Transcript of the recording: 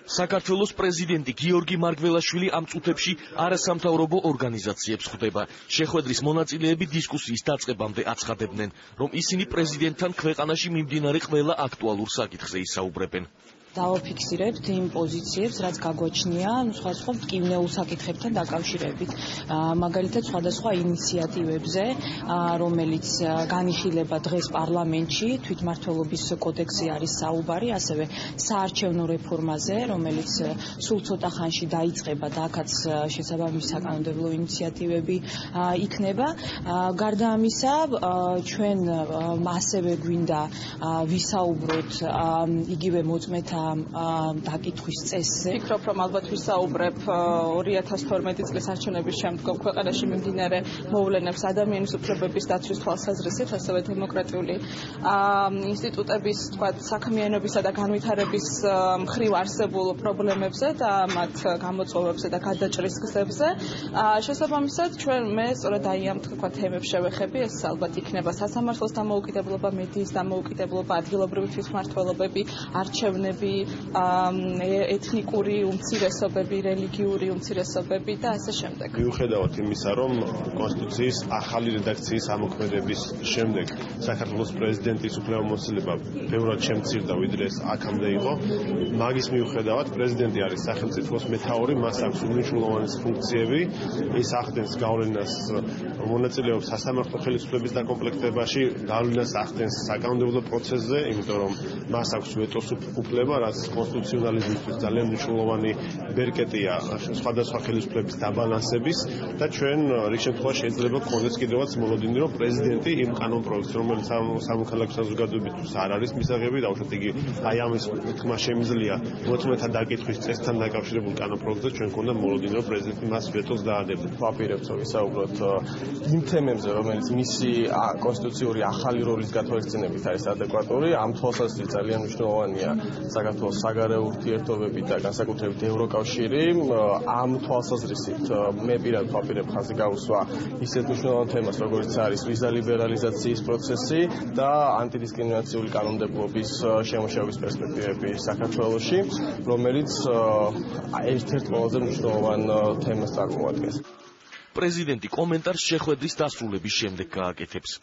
საქართველოს პრეზიდენტი გიორგი მარგველაშვილი ამ წუთებში არასამთავრობო ორგანიზაციებს ხვდება. შეხვედრის მონაწილეები დისკუსიის დაწყებამდე აცხადებდნენ, რომ ისინი პრეზიდენტთან ქვეყანაში მიმდინარე ყველა აქტუალურ საკითხზე ისაუბრებენ. დავაფიქსირებთ იმ პოზიციებს, რაც გაგვაჩნია სხვადასხვა მტკივნეულ საკითხებთან დაკავშირებით. მაგალითად, სხვადასხვა ინიციატივებზე, რომელიც განიხილება დღეს პარლამენტში, თვითმმართველობის კოდექსზე არის საუბარი, ასევე საარჩევნო რეფორმაზე, რომელიც სულ ცოტა ხანში დაიწყება და აქაც შესაბამისი საკანონმდებლო ინიციატივები იქნება. გარდა ამისა, ჩვენ ასევე გვინდა ვისაუბროთ იგივე მოწმეთა დაკითხვის წესზე. ვფიქრობ, რომ ალბათ ვისაუბრებ 2012 წლის არჩევნების შემდგომ ქვეყანაში მიმდინარე მოვლენებს ადამიანის უფლებების დაცვის თვალსაზრისით, ასევე დემოკრატიული ინსტიტუტების, საქმიანობისა და განვითარების მხრივ არსებულ პრობლემებზე და მათ გამოწვევებზე და გადაჭრის გზებზე. შესაბამისად, მე სწორედ ამ თემებს შევეხები, ეს ალბათ იქნება სასამართლოს დამოუკიდებლობა, მედიის დამოუკიდებლობა, ადგილობრივი თვითმმართველობები, არჩევნები, ეთნიკური უმცირესობები, რელიგიური უმცირესობები და ასე შემდეგ. მიუხედავად იმისა, რომ კონსტიტუციის ახალი რედაქციის ამოქმედების შემდეგ საქართველოს პრეზიდენტის უფლებამოსილება ბევრად შემცირდა, ვიდრე ეს აქამდე იყო, მაგის მიუხედავად პრეზიდენტი არის სახელმწიფოს მეთაური, მას აქვს უმნიშვნელოვანესი ფუნქციები, ის ახდენს გავლენას, მონაწილეობს სასამართლო ხელისუფლების დაკომპლექტებაში, გავლენას ახდენს საკანონმდებლო პროცესზე, იმიტომ რომ მას აქვს ვეტოს უფლება, რაც კონსტიტუციონალიზმისთვის ძალიან მნიშვნელოვანი ბერკეტია სხვადასხვა ხელისუფლების დაბალანსების და ჩვენ რიგ შემთხვევაში შეიძლება გქონდეს კიდევაც მოლოდინი, რომ პრეზიდენტი იმ კანონპროექტს, რომელიც სამოქალაქო საზოგადოებისთვის არ არის მისაღები, დაუშვათ იგი აი ამის თქმა შემიძლია მოწმეთა დაკითხვის წესთან დაკავშირებულ კანონპროექტზე ჩვენ გქონდა მოლოდინი, რომ პრეზიდენტი მას ვეტოს დაადებდა. ვაპირებთ, რომ ვისაუბროთ იმ თემებზე, რომელიც მისი კონსტიტუციური ახალი როლის გათვალისწინებით არის ადეკვატური, ამ თვალსაზრისით ძალიან მნიშვნელოვანია საქართველოს საგარეო ურთიერთობები და განსაკუთრებით ევროკავშირი. ამ თვალსაზრისით მე პირადად ვაპირებ ხაზი გავუსვა ისეთ მნიშვნელოვან თემას, როგორც არის ვიზა ლიბერალიზაციის პროცესი და ანტიდისკრიმინაციული კანონმდებლობის შემუშავების პერსპექტივები საქართველოში, რომელიც ერთ-ერთ ყველაზე მნიშვნელოვან თემას წარმოადგენს. პრეზიდენტი კომენტარს შეხვედრის დასრულების შემდეგ გააკეთებს.